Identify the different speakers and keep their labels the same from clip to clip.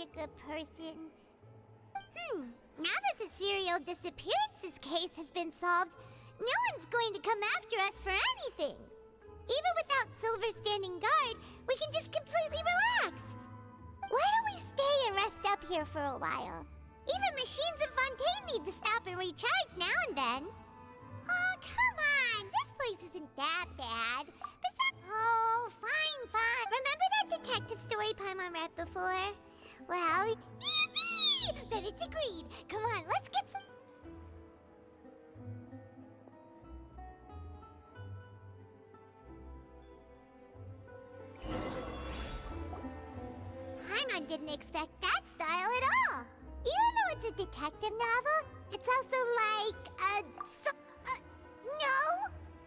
Speaker 1: a good person. Now that the serial disappearances case has been solved, no one's going to come after us for anything. Even without Silver standing guard, we can just completely relax. Why don't we stay and rest up here for a while? Even machines in Fontaine need to stop and recharge now and then. Oh, come on! This place isn't that bad. Besides— Oh, fine. Remember that detective story Paimon read before? Well, yippee! Then it's agreed. Come on, let's get some— Paimon didn't expect that style at all. Even though it's a detective novel, it's also like no!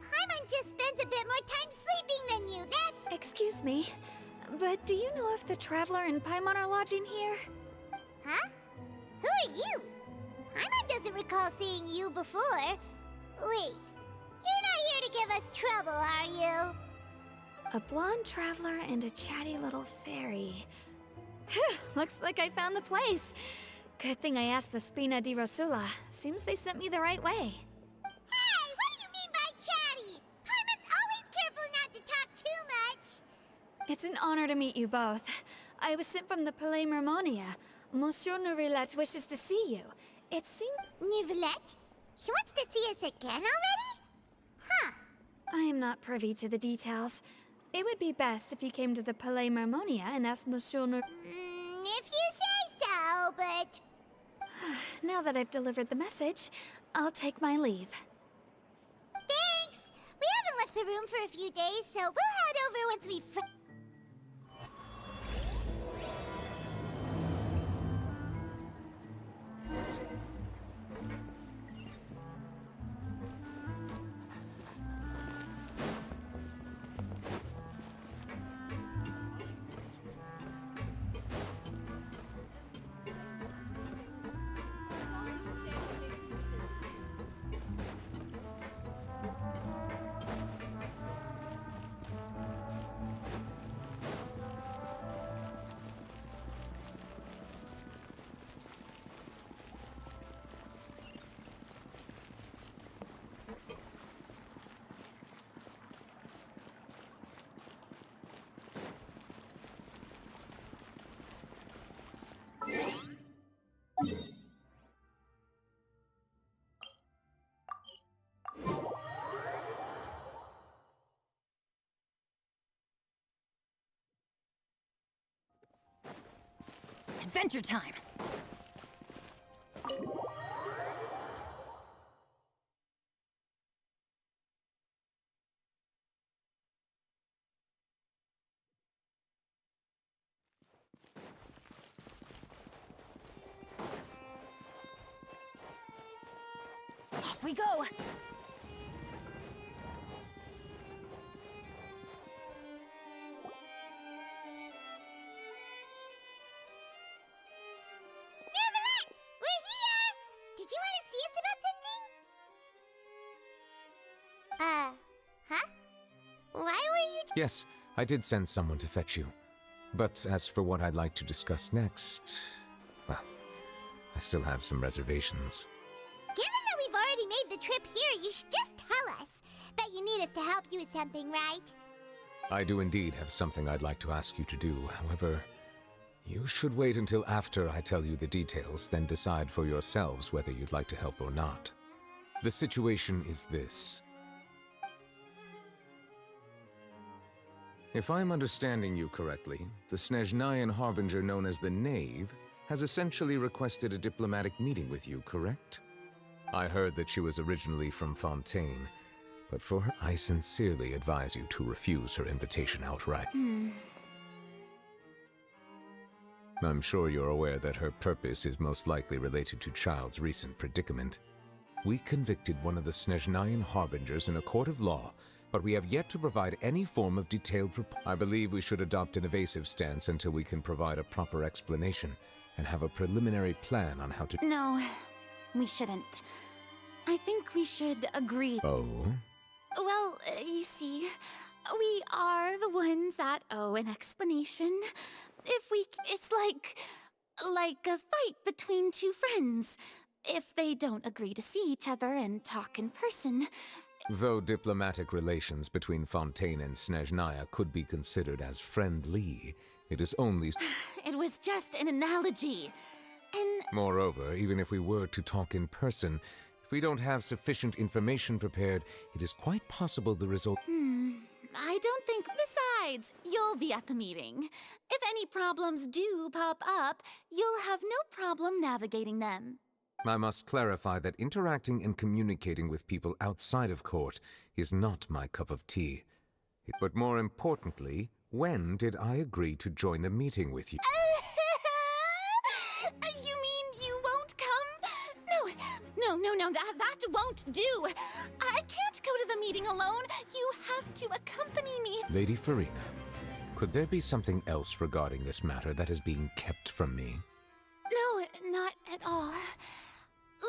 Speaker 1: Paimon just spends a bit more time sleeping than you, that's—
Speaker 2: Excuse me, but do you know if the Traveler and Paimon are lodging here?
Speaker 1: Huh? Who are you? Paimon doesn't recall seeing you before. Wait, you're not here to give us trouble, are you?
Speaker 2: A blonde traveler and a chatty little fairy. Phew, looks like I found the place. Good thing I asked the Spina di Rosula. Seems they sent me the right way.
Speaker 1: Hey, what do you mean by chatty? Paimon's always careful not to talk too much.
Speaker 2: It's an honor to meet you both. I was sent from the Palais Mermonia. Monsieur Nourilette wishes to see you. It seems—
Speaker 1: Nourilette? He wants to see us again already? Huh.
Speaker 2: I am not privy to the details. It would be best if you came to the Palais Mermonia and asked Monsieur
Speaker 1: If you say so, but—
Speaker 2: Now that I've delivered the message, I'll take my leave.
Speaker 1: Thanks! We haven't left the room for a few days, so we'll head over once we
Speaker 3: Adventure time! Off we go!
Speaker 1: Huh? Why were you—
Speaker 4: Yes, I did send someone to fetch you. But as for what I'd like to discuss next, well, I still have some reservations.
Speaker 1: Given that we've already made the trip here, you should just tell us. Bet you need us to help you with something, right?
Speaker 4: I do indeed have something I'd like to ask you to do. However, you should wait until after I tell you the details, then decide for yourselves whether you'd like to help or not. The situation is this. If I'm understanding you correctly, the Snezhnayan harbinger known as the Knave has essentially requested a diplomatic meeting with you, correct? I heard that she was originally from Fontaine, but for her, I sincerely advise you to refuse her invitation outright. I'm sure you're aware that her purpose is most likely related to Child's recent predicament. We convicted one of the Snezhnayan harbingers in a court of law, but we have yet to provide any form of detailed report. I believe we should adopt an evasive stance until we can provide a proper explanation and have a preliminary plan on how to—
Speaker 3: No, we shouldn't. I think we should agree.
Speaker 4: Oh?
Speaker 3: Well, you see, we are the ones that owe an explanation. It's like Like a fight between two friends. If they don't agree to see each other and talk in person.
Speaker 4: Though diplomatic relations between Fontaine and Snezhnaya could be considered as friendly, it is only...
Speaker 3: It was just an analogy. And
Speaker 4: Moreover, even if we were to talk in person, if we don't have sufficient information prepared, it is quite possible the result...
Speaker 3: I don't think... Besides, you'll be at the meeting. If any problems do pop up, you'll have no problem navigating them.
Speaker 4: I must clarify that interacting and communicating with people outside of court is not my cup of tea. But more importantly, when did I agree to join the meeting with you?
Speaker 3: You mean you won't come? No, that won't do. I can't go to the meeting alone. You have to accompany me.
Speaker 4: Lady Farina, could there be something else regarding this matter that is being kept from me?
Speaker 3: No, not at all.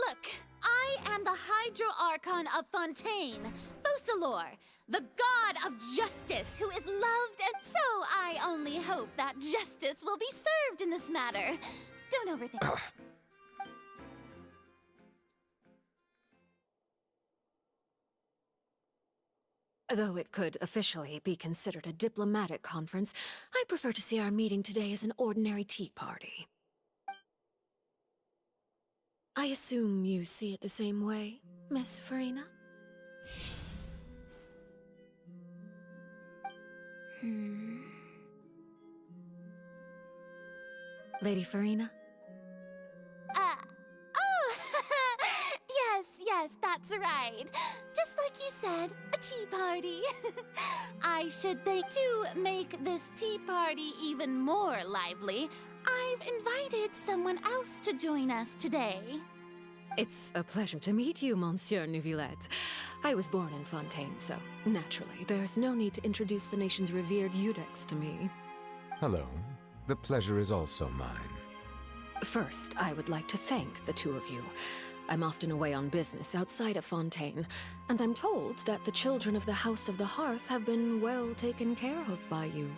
Speaker 3: Look, I am the Hydro Archon of Fontaine, Focalor, the god of justice who is loved, and so I only hope that justice will be served in this matter. Don't overthink it.
Speaker 5: Though it could officially be considered a diplomatic conference, I prefer to see our meeting today as an ordinary tea party. I assume you see it the same way, Miss Farina? Lady Farina?
Speaker 3: Oh, yes, that's right. Just like you said, a tea party. I should think to make this tea party even more lively, I've invited someone else to join us today.
Speaker 5: It's a pleasure to meet you, Monsieur Neuvillette. I was born in Fontaine, so naturally, there's no need to introduce the nation's revered Eudex to me.
Speaker 4: Hello. The pleasure is also mine.
Speaker 5: First, I would like to thank the two of you. I'm often away on business outside of Fontaine, and I'm told that the children of the House of the Hearth have been well taken care of by you.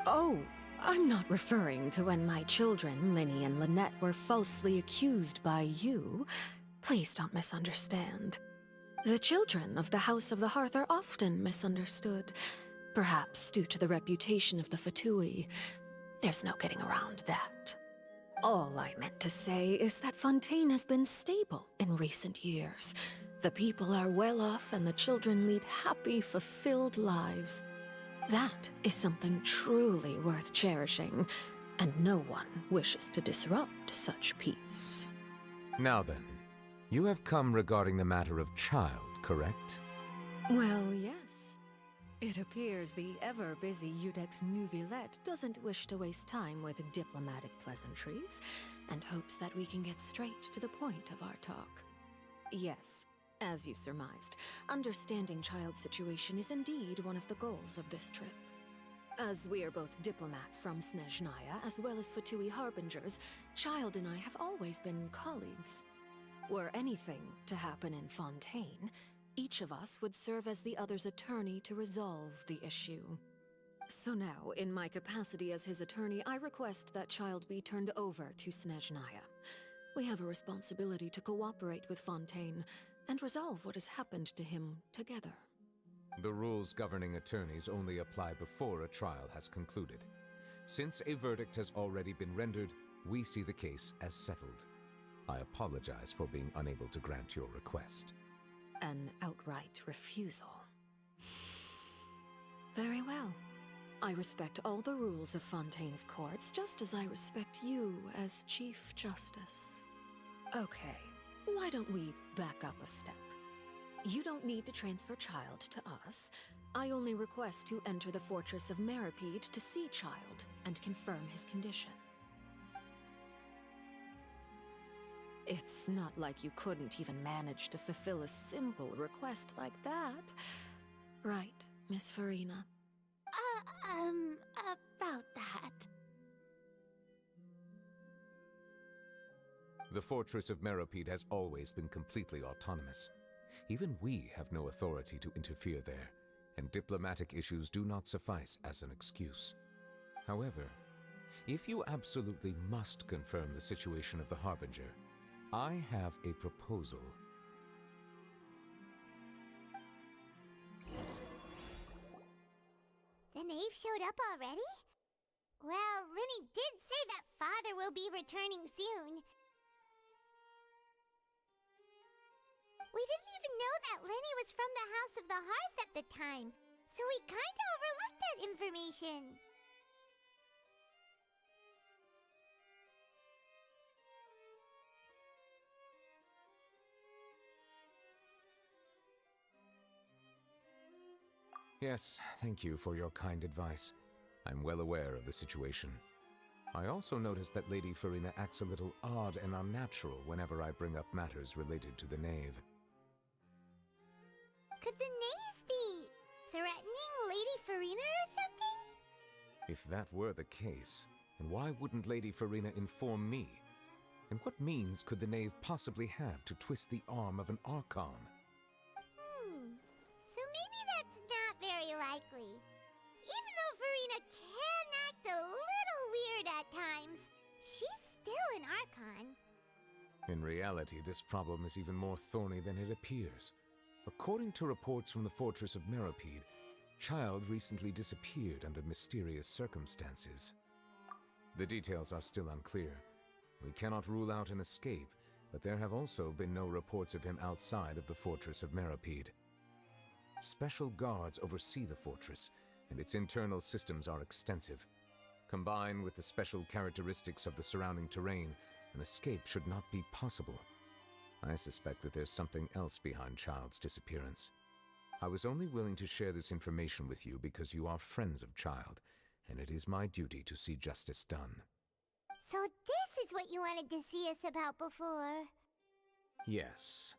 Speaker 5: Oh, I'm not referring to when my children, Linny and Lynette, were falsely accused by you. Please don't misunderstand. The children of the House of the Hearth are often misunderstood, perhaps due to the reputation of the Fatui. There's no getting around that. All I meant to say is that Fontaine has been stable in recent years. The people are well off and the children lead happy, fulfilled lives. That is something truly worth cherishing, and no one wishes to disrupt such peace.
Speaker 4: Now then, you have come regarding the matter of child, correct?
Speaker 5: Well, yes. It appears the ever-busy Eudex Neuvillette doesn't wish to waste time with diplomatic pleasantries, and hopes that we can get straight to the point of our talk. Yes, as you surmised, understanding Child's situation is indeed one of the goals of this trip. As we are both diplomats from Snezhnaya, as well as Fatui Harbingers, Child and I have always been colleagues. Were anything to happen in Fontaine, each of us would serve as the other's attorney to resolve the issue. So now, in my capacity as his attorney, I request that Child be turned over to Snezhnaya. We have a responsibility to cooperate with Fontaine and resolve what has happened to him together.
Speaker 4: The rules governing attorneys only apply before a trial has concluded. Since a verdict has already been rendered, we see the case as settled. I apologize for being unable to grant your request.
Speaker 5: An outright refusal. Very well. I respect all the rules of Fontaine's courts, just as I respect you as Chief Justice. Okay, why don't we back up a step? You don't need to transfer Child to us. I only request to enter the fortress of Meripede to see Child and confirm his condition. It's not like you couldn't even manage to fulfill a simple request like that. Right, Miss Farina?
Speaker 3: About that.
Speaker 4: The fortress of Meripede has always been completely autonomous. Even we have no authority to interfere there, and diplomatic issues do not suffice as an excuse. However, if you absolutely must confirm the situation of the Harbinger, I have a proposal.
Speaker 1: The knave showed up already? Well, Linny did say that Father will be returning soon. We didn't even know that Linny was from the House of the Hearth at the time, so we kinda overlooked that information.
Speaker 4: Yes, thank you for your kind advice. I'm well aware of the situation. I also noticed that Lady Farina acts a little odd and unnatural whenever I bring up matters related to the knave.
Speaker 1: Could the knave be threatening Lady Farina or something?
Speaker 4: If that were the case, then why wouldn't Lady Farina inform me? And what means could the knave possibly have to twist the arm of an Archon?
Speaker 1: So maybe that's not very likely. Even though Farina can act a little weird at times, she's still an Archon.
Speaker 4: In reality, this problem is even more thorny than it appears. According to reports from the Fortress of Meropide, Child recently disappeared under mysterious circumstances. The details are still unclear. We cannot rule out an escape, but there have also been no reports of him outside of the Fortress of Meropide. Special guards oversee the fortress, and its internal systems are extensive. Combined with the special characteristics of the surrounding terrain, an escape should not be possible. I suspect that there's something else behind Child's disappearance. I was only willing to share this information with you because you are friends of Child, and it is my duty to see justice done.
Speaker 1: So this is what you wanted to see us about before.
Speaker 4: Yes.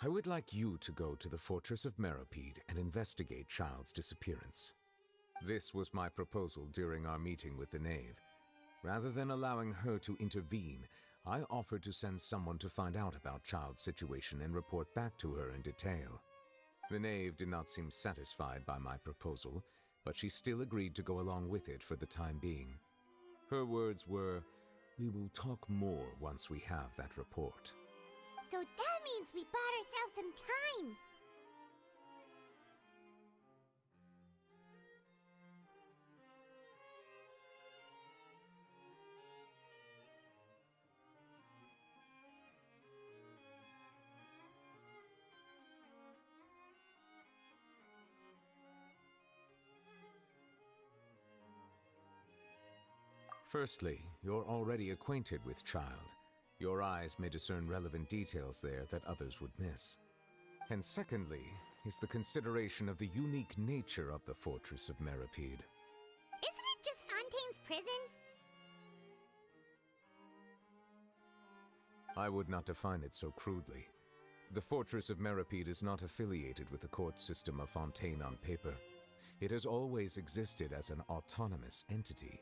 Speaker 4: I would like you to go to the Fortress of Meropide and investigate Child's disappearance. This was my proposal during our meeting with the knave. Rather than allowing her to intervene, I offered to send someone to find out about Child's situation and report back to her in detail. The knave did not seem satisfied by my proposal, but she still agreed to go along with it for the time being. Her words were, "We will talk more once we have that report."
Speaker 1: So that means we bought ourselves some time.
Speaker 4: Firstly, you're already acquainted with Child. Your eyes may discern relevant details there that others would miss. And secondly, is the consideration of the unique nature of the Fortress of Meropide.
Speaker 1: Isn't it just Fontaine's prison?
Speaker 4: I would not define it so crudely. The Fortress of Meropide is not affiliated with the court system of Fontaine on paper. It has always existed as an autonomous entity.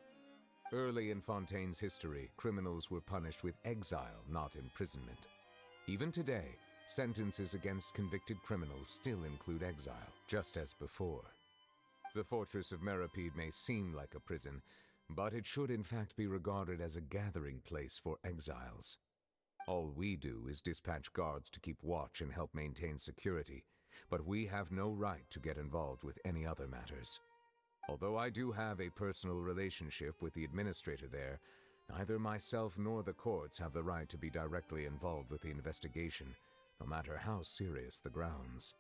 Speaker 4: Early in Fontaine's history, criminals were punished with exile, not imprisonment. Even today, sentences against convicted criminals still include exile, just as before. The Fortress of Meropide may seem like a prison, but it should in fact be regarded as a gathering place for exiles. All we do is dispatch guards to keep watch and help maintain security, but we have no right to get involved with any other matters. Although I do have a personal relationship with the administrator there, neither myself nor the courts have the right to be directly involved with the investigation, no matter how serious the grounds.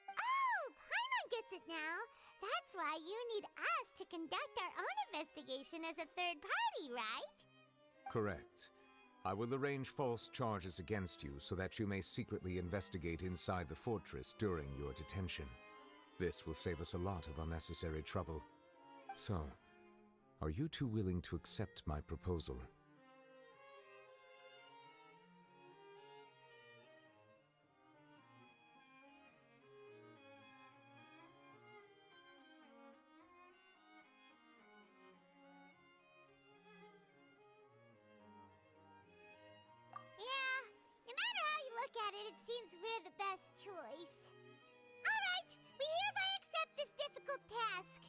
Speaker 1: Oh, Paimon gets it now. That's why you need us to conduct our own investigation as a third party, right?
Speaker 4: Correct. I will arrange false charges against you so that you may secretly investigate inside the fortress during your detention. This will save us a lot of unnecessary trouble. So, are you two willing to accept my proposal?
Speaker 1: Yeah, no matter how you look at it, it seems we're the best choice. Alright, we hereby accept this difficult task.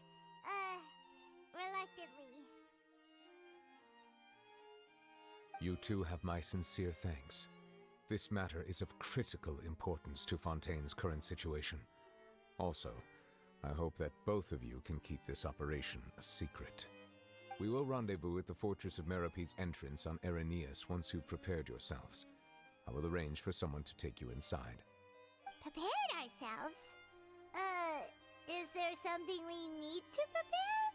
Speaker 1: Reluctantly.
Speaker 4: You too have my sincere thanks. This matter is of critical importance to Fontaine's current situation. Also, I hope that both of you can keep this operation a secret. We will rendezvous at the Fortress of Meropede's entrance on Erinius once you've prepared yourselves. I will arrange for someone to take you inside.
Speaker 1: Prepared ourselves? Is there something we need to prepare?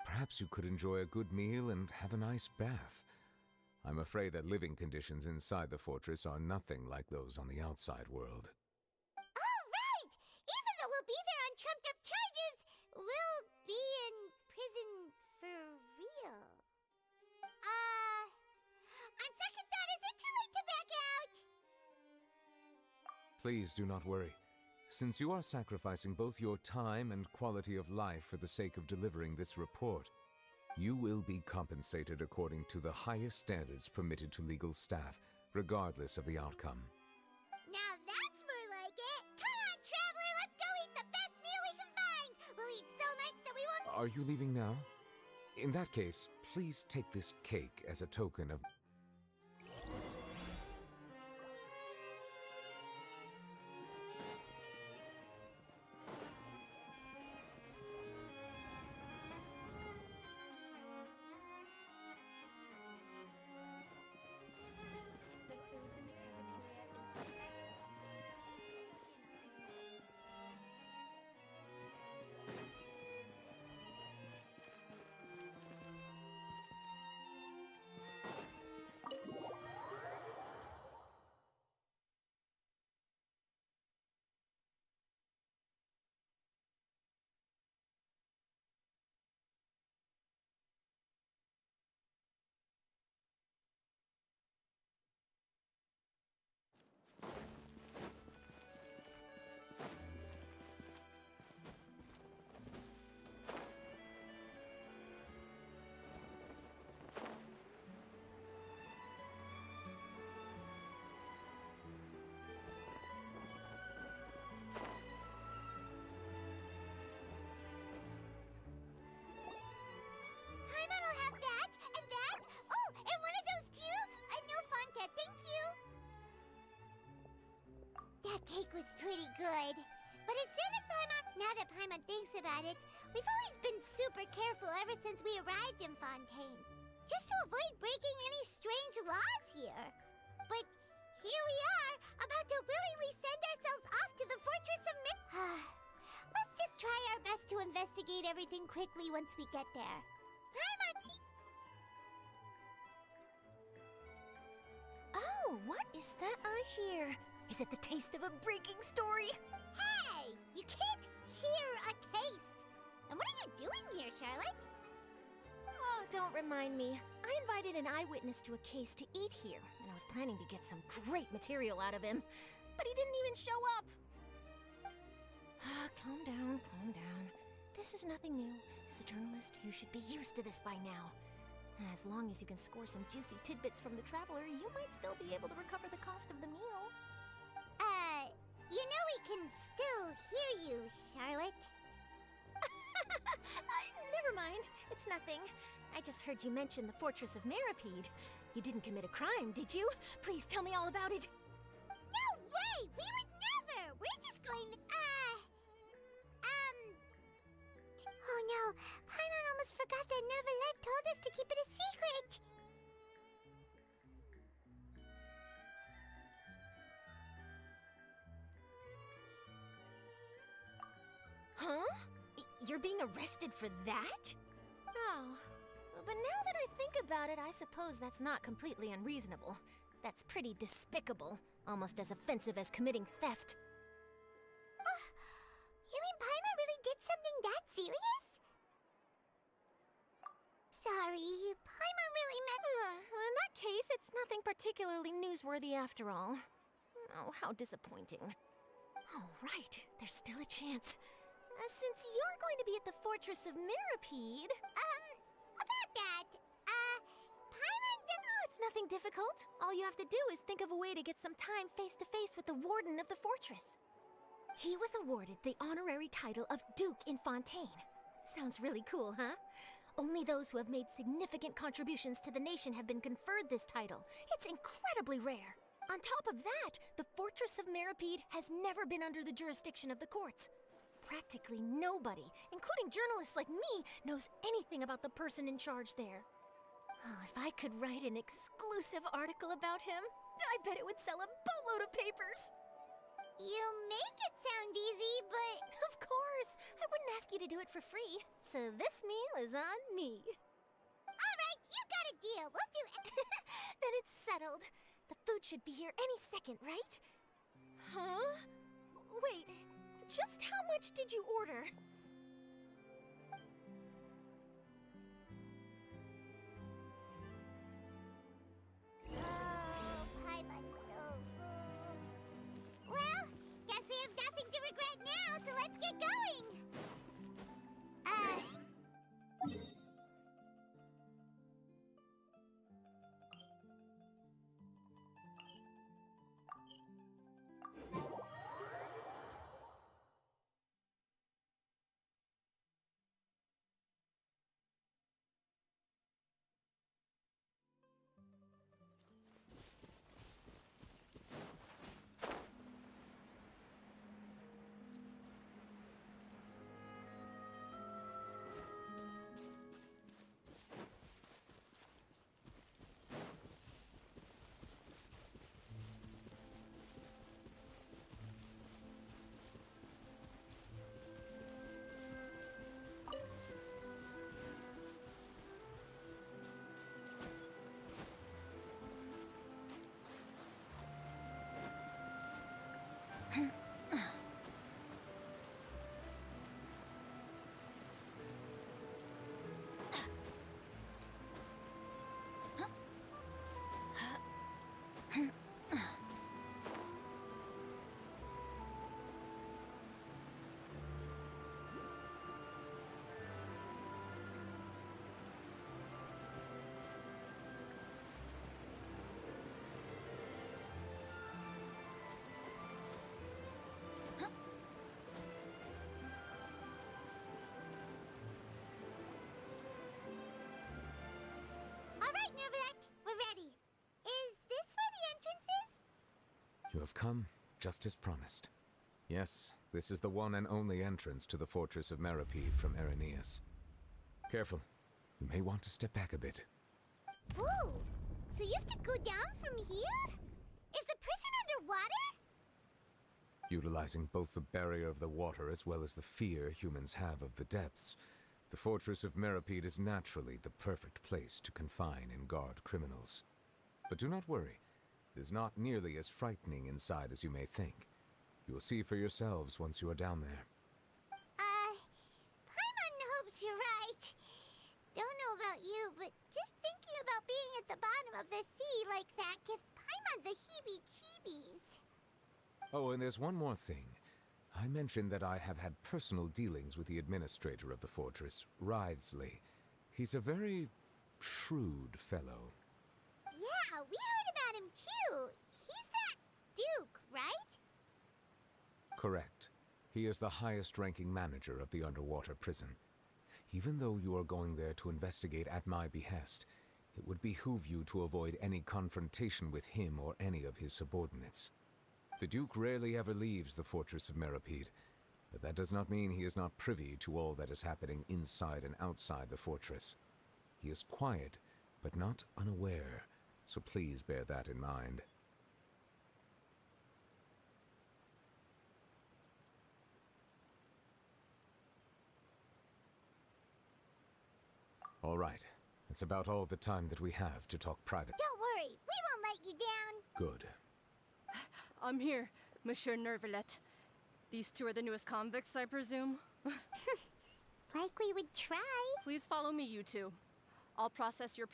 Speaker 4: Perhaps you could enjoy a good meal and have a nice bath. I'm afraid that living conditions inside the fortress are nothing like those on the outside world.
Speaker 1: Oh, right! Even though we'll be there on trumped-up charges, we'll be in prison for real. On second thought, is it too late to back out?
Speaker 4: Please do not worry. Since you are sacrificing both your time and quality of life for the sake of delivering this report, you will be compensated according to the highest standards permitted to legal staff, regardless of the outcome.
Speaker 1: Now that's more like it! Come on, traveler, let's go eat the best meal we can find! We'll eat so much that we won't—
Speaker 4: Are you leaving now? In that case, please take this cake as a token of...
Speaker 1: Paimon'll have that, and that. Oh, and one of those too? No Fonta, thank you. That cake was pretty good. But as soon as now that Paimon thinks about it, we've always been super careful ever since we arrived in Fontaine. Just to avoid breaking any strange laws here. But here we are, about to willingly send ourselves off to the Fortress of Let's just try our best to investigate everything quickly once we get there. Paimon!
Speaker 3: Oh, what is that I hear? Is it the taste of a breaking story?
Speaker 1: Hey! You can't hear a taste! And what are you doing here, Charlotte?
Speaker 6: Oh, don't remind me. I invited an eyewitness to a case to eat here, and I was planning to get some great material out of him. But he didn't even show up. Calm down, calm down. This is nothing new. As a journalist, you should be used to this by now. As long as you can score some juicy tidbits from the traveler, you might still be able to recover the cost of the meal.
Speaker 1: You know we can still hear you, Charlotte.
Speaker 6: Never mind. It's nothing. I just heard you mention the Fortress of Meripede. You didn't commit a crime, did you? Please tell me all about it.
Speaker 1: No way! We would never! We're just going to, Oh no, Paimon almost forgot that Neuvillette told us to keep it a secret!
Speaker 6: Huh? You're being arrested for that? Oh, but now that I think about it, I suppose that's not completely unreasonable. That's pretty despicable, almost as offensive as committing theft.
Speaker 1: You mean Paimon really did something that serious? Sorry, Paimon really meant—
Speaker 6: Well, in that case, it's nothing particularly newsworthy after all. Oh, how disappointing. Oh, right, there's still a chance. Since you're going to be at the Fortress of Meripede...
Speaker 1: about that, Paimon didn't—
Speaker 6: Oh, it's nothing difficult. All you have to do is think of a way to get some time face-to-face with the warden of the fortress. He was awarded the honorary title of Duke in Fontaine. Sounds really cool, huh? Only those who have made significant contributions to the nation have been conferred this title. It's incredibly rare. On top of that, the Fortress of Meripede has never been under the jurisdiction of the courts. Practically nobody, including journalists like me, knows anything about the person in charge there. Oh, if I could write an exclusive article about him, I bet it would sell a boatload of papers.
Speaker 1: You make it sound easy, but...
Speaker 6: Of course, I wouldn't ask you to do it for free. So this meal is on me.
Speaker 1: Alright, you got a deal. We'll do it.
Speaker 6: Then it's settled. The food should be here any second, right? Huh? Wait, just how much did you order?
Speaker 1: Oh, Paimon's so full. Well, guess we have nothing to regret now, so let's get going. Alright, Nervalect, we're ready. Is this where the entrance is?
Speaker 4: You have come, just as promised. Yes, this is the one and only entrance to the Fortress of Meripede from Araneus. Careful. You may want to step back a bit.
Speaker 1: Whoa! So you have to go down from here? Is the prison underwater?
Speaker 4: Utilizing both the barrier of the water as well as the fear humans have of the depths, the Fortress of Meripede is naturally the perfect place to confine and guard criminals. But do not worry. It is not nearly as frightening inside as you may think. You will see for yourselves once you are down there.
Speaker 1: Paimon hopes you're right. Don't know about you, but just thinking about being at the bottom of the sea like that gives Paimon the heebie-jeebies.
Speaker 4: Oh, and there's one more thing. I mentioned that I have had personal dealings with the administrator of the fortress, Writhsley. He's a very shrewd fellow.
Speaker 1: Yeah, we heard about him too. He's that Duke, right?
Speaker 4: Correct. He is the highest-ranking manager of the underwater prison. Even though you are going there to investigate at my behest, it would behoove you to avoid any confrontation with him or any of his subordinates. The Duke rarely ever leaves the Fortress of Meripede, but that does not mean he is not privy to all that is happening inside and outside the fortress. He is quiet, but not unaware, so please bear that in mind. All right. That's about all the time that we have to talk private.
Speaker 1: Don't worry, we won't let you down.
Speaker 4: Good.
Speaker 7: I'm here, Monsieur Nervalet. These two are the newest convicts, I presume?
Speaker 1: Like we would try.
Speaker 7: Please follow me, you two. I'll process your...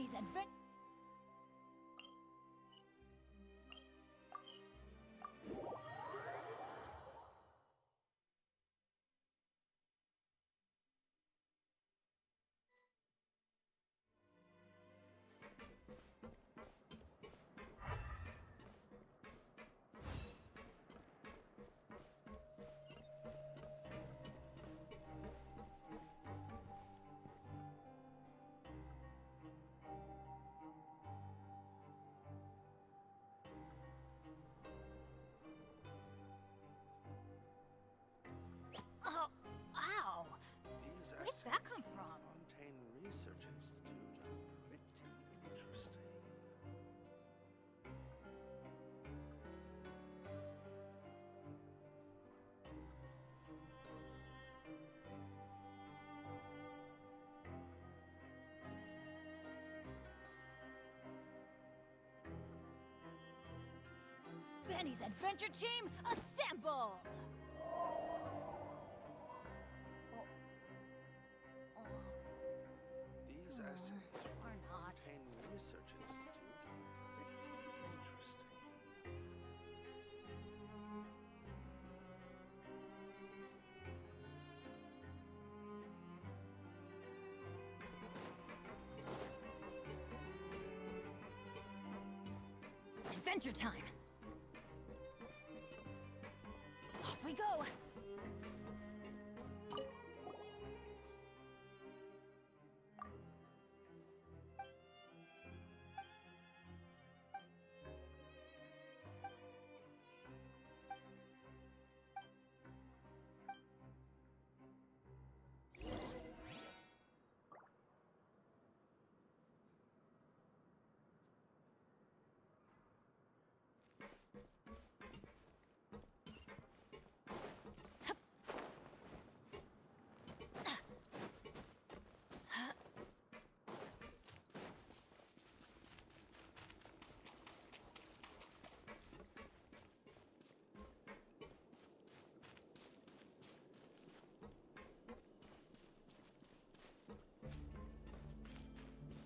Speaker 3: Benny's adventure. Oh, ow!
Speaker 8: These
Speaker 3: Where'd that come
Speaker 8: essays
Speaker 3: from?
Speaker 8: Fontaine Research Institute are pretty interesting.
Speaker 3: Benny's adventure team, assemble!
Speaker 8: These essays from
Speaker 3: or
Speaker 8: the
Speaker 3: not.
Speaker 8: Fontaine Research Institute are pretty interesting.
Speaker 3: Adventure time! Off we go!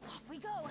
Speaker 3: Off we go!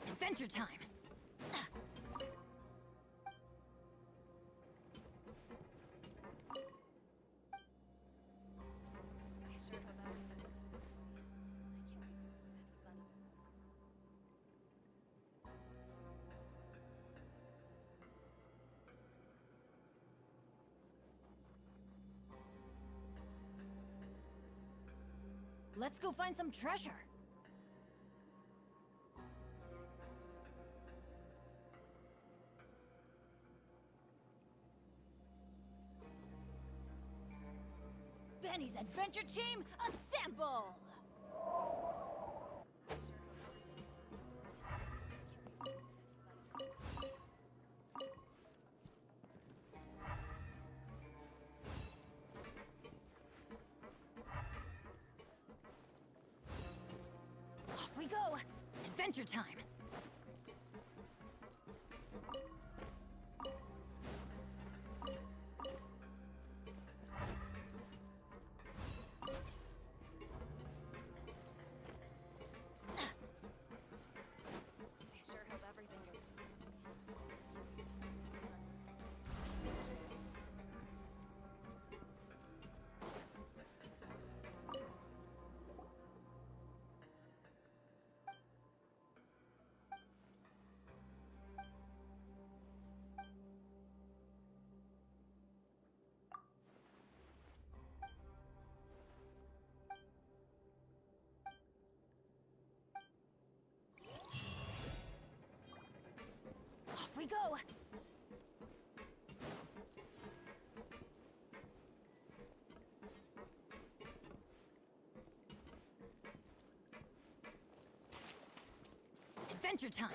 Speaker 3: Adventure time! Let's go find some treasure! Adventure team, assemble! Off we go! Adventure time! Off we go! Adventure time!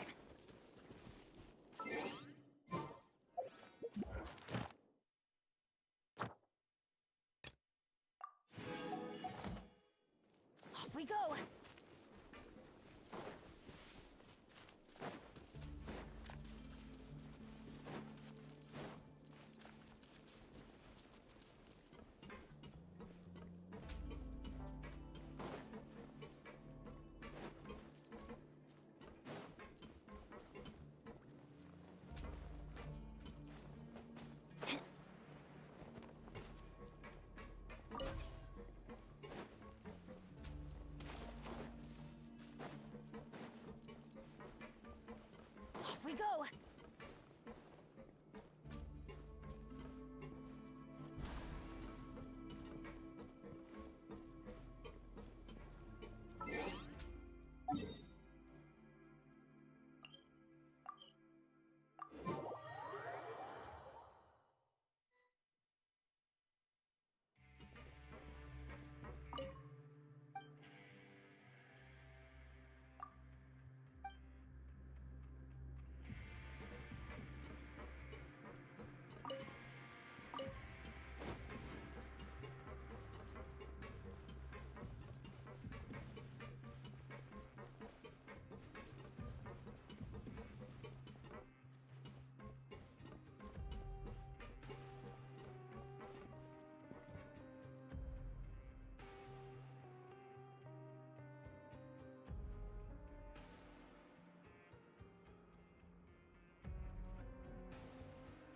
Speaker 3: Off we go! Off we go!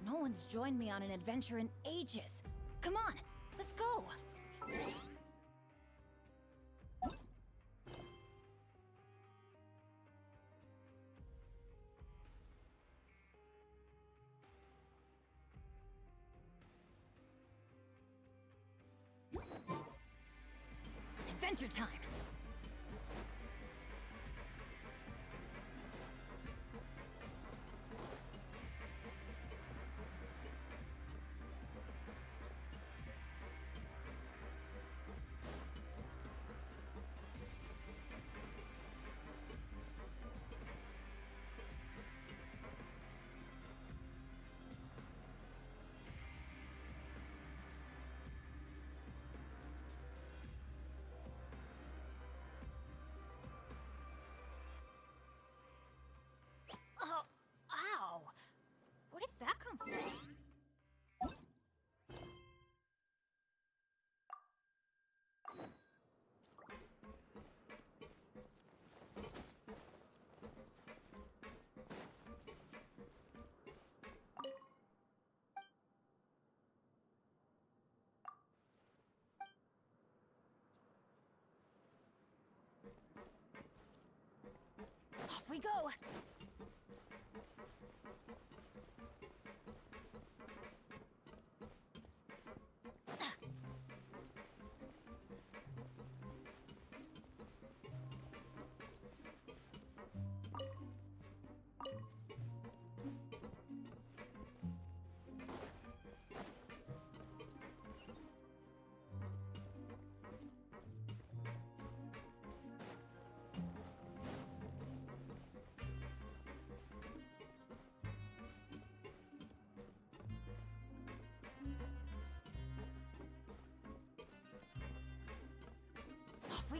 Speaker 3: No one's joined me on an adventure in ages. Come on, let's go! Adventure time! Oh, ow! Where did that come from? Off we go!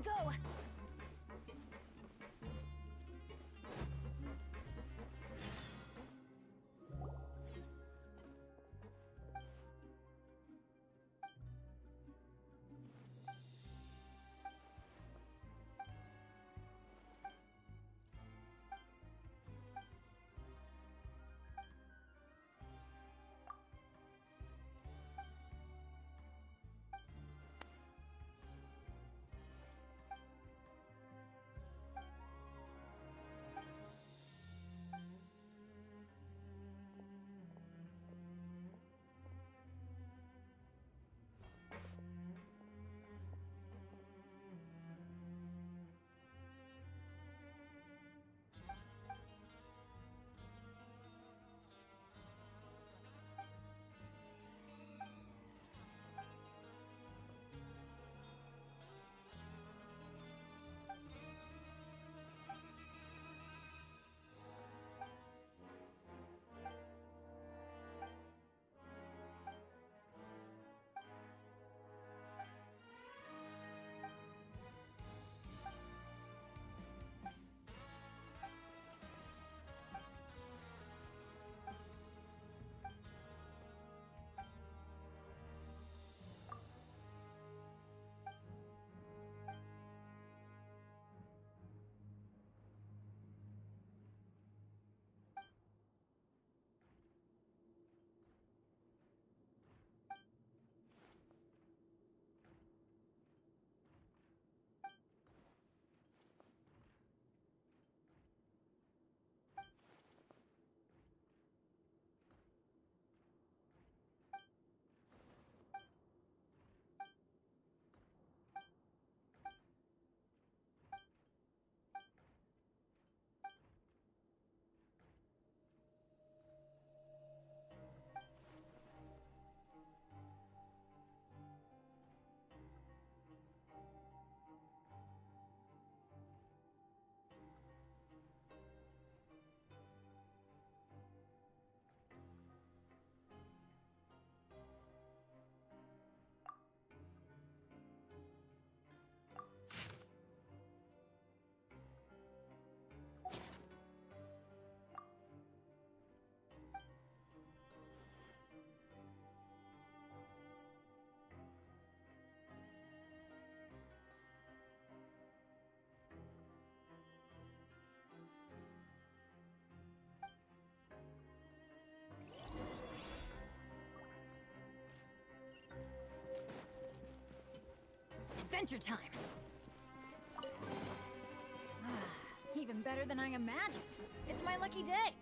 Speaker 3: go! Adventure time! Even better than I imagined. It's my lucky day!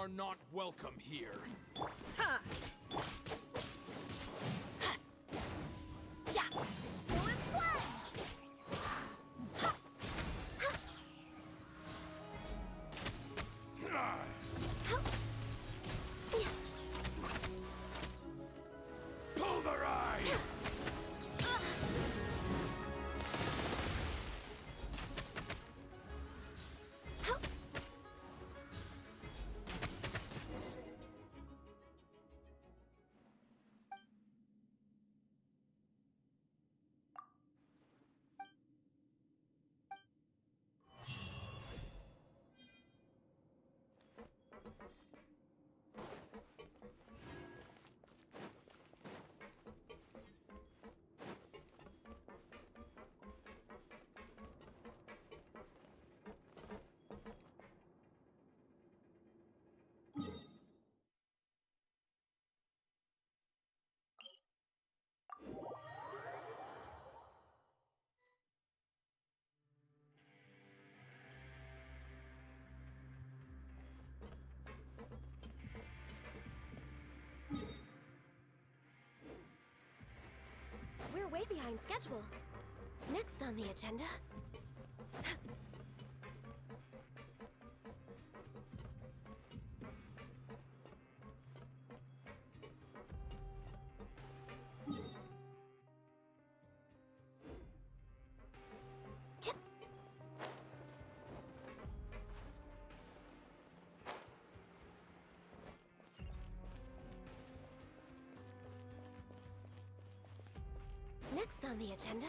Speaker 8: are not welcome here.
Speaker 6: Ha! Yeah! Force flag!
Speaker 8: Pulverize!
Speaker 6: We're way behind schedule. Next on the agenda... Chip. Next on the agenda...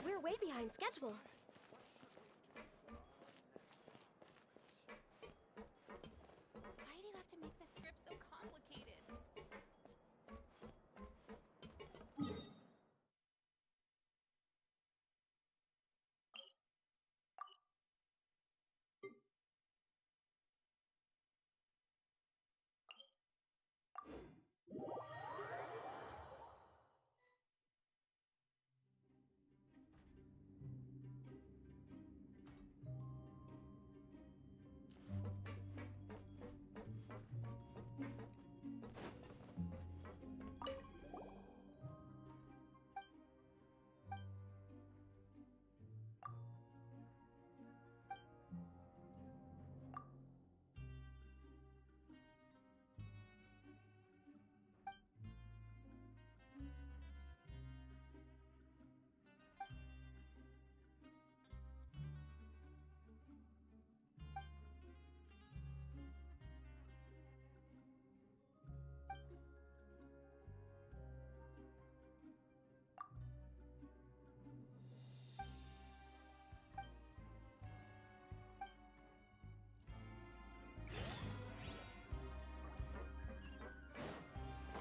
Speaker 6: We're way behind schedule.
Speaker 3: Why do you have to make the script so complicated?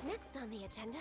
Speaker 6: Next on the agenda...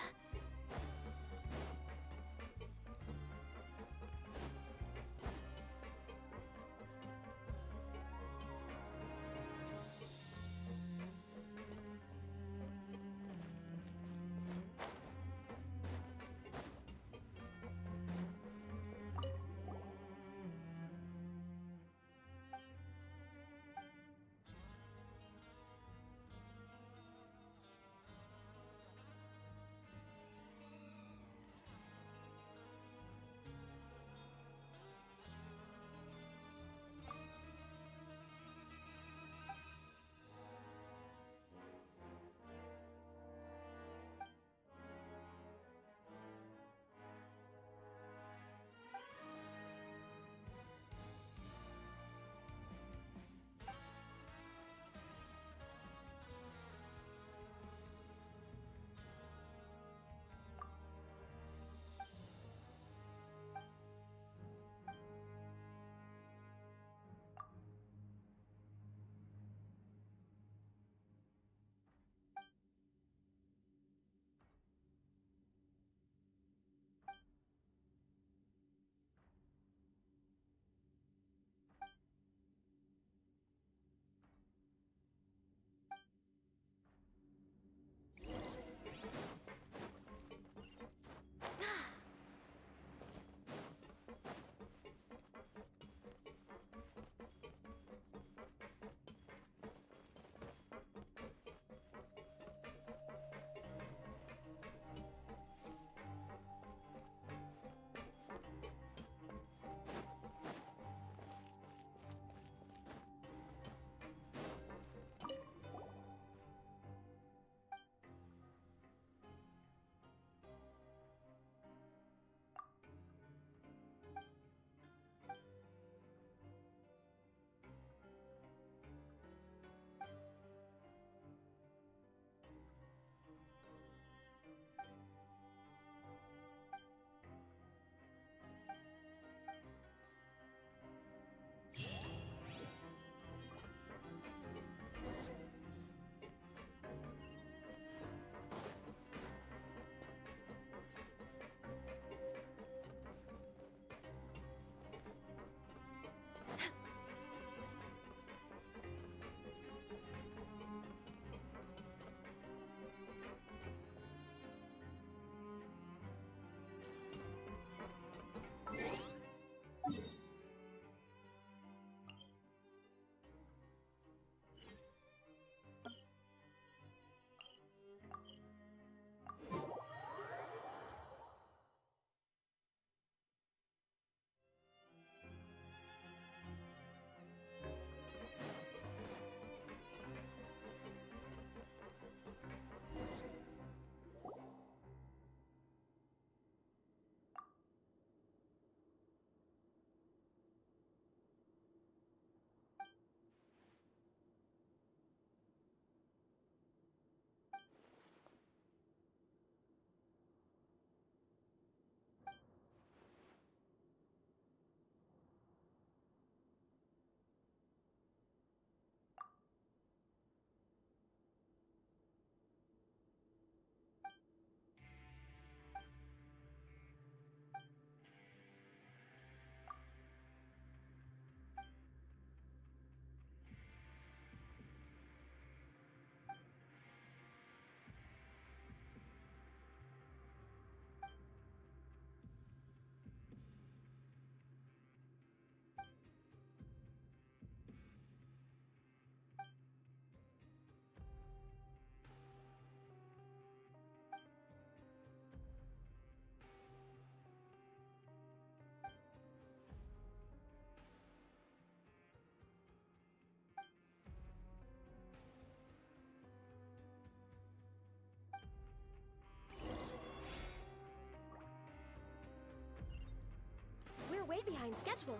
Speaker 9: way behind schedule.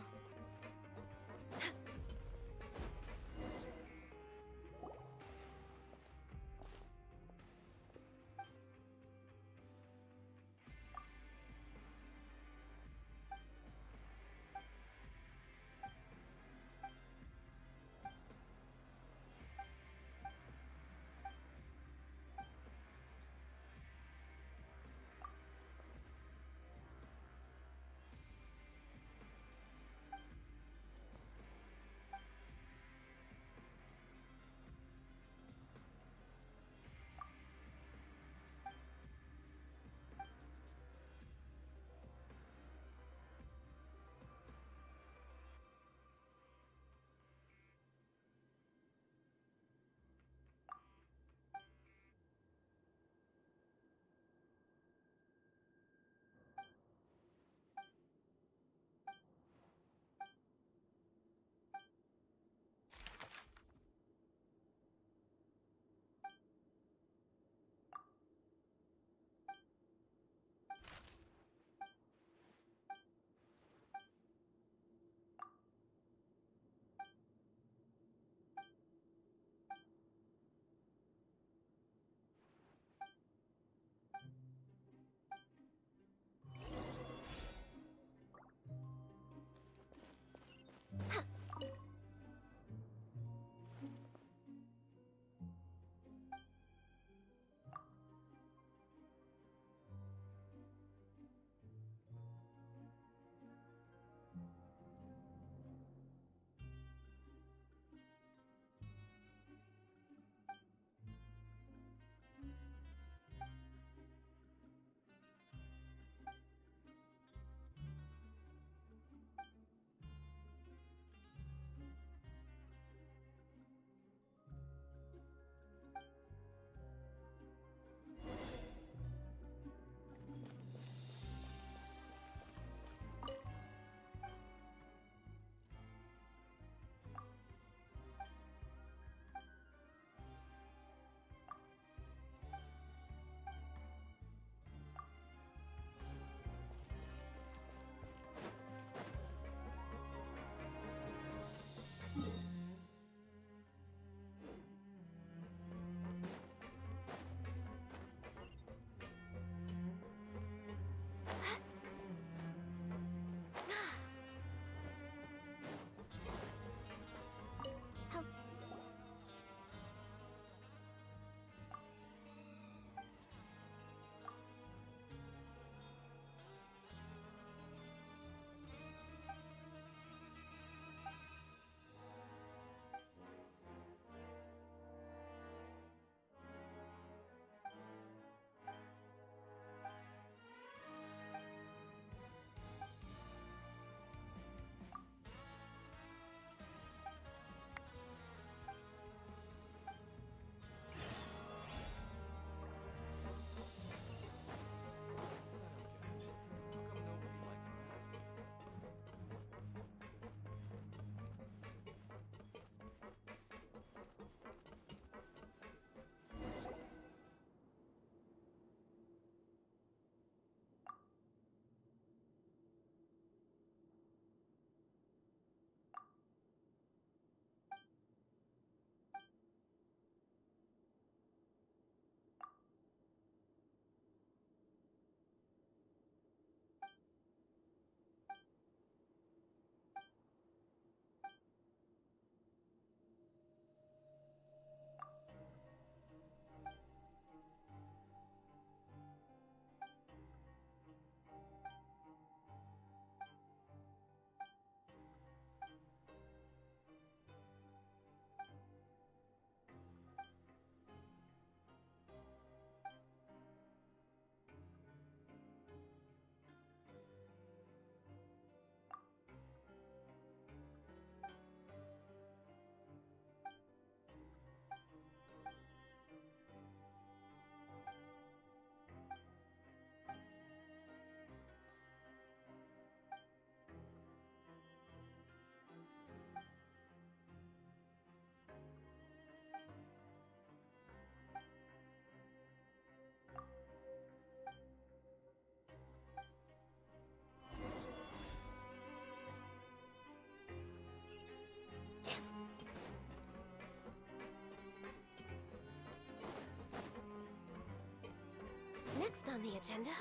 Speaker 6: Next on the agenda...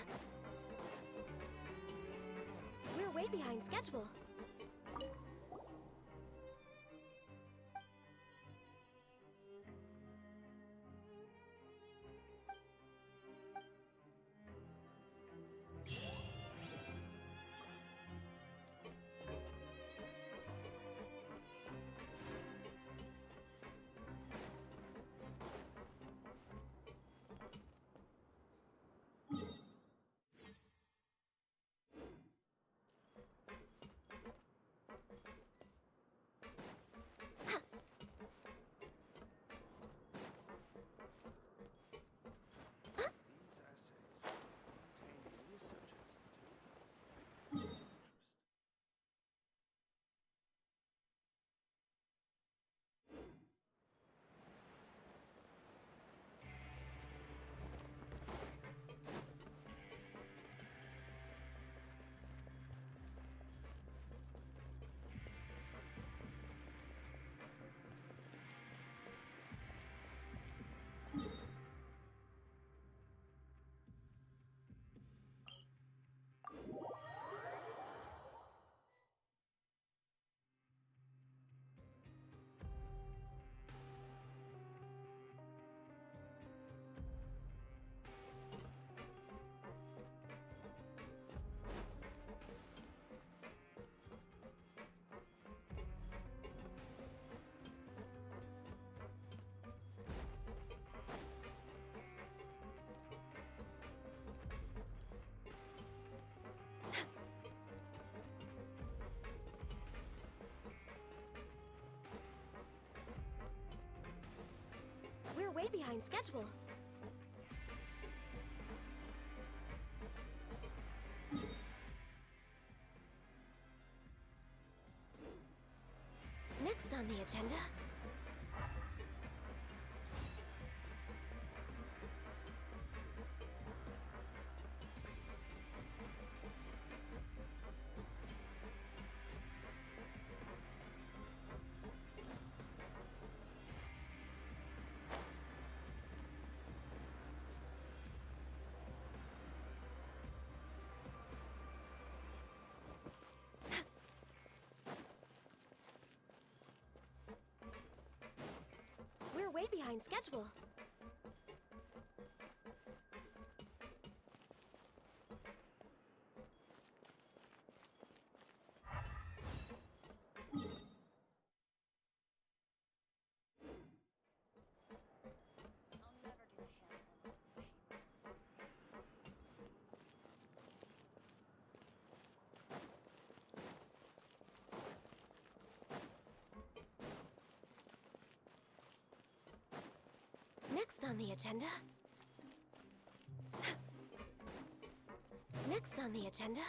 Speaker 6: We're way behind schedule.
Speaker 8: These essays contain a research institute. Interest.
Speaker 6: We're way behind schedule. Next on the agenda... We're way behind schedule. Next on the agenda... Next on the agenda...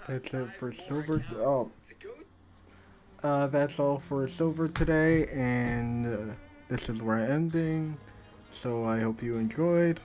Speaker 9: That's it for silver. Oh, that's all for silver today, and this is where I'm ending. So I hope you enjoyed.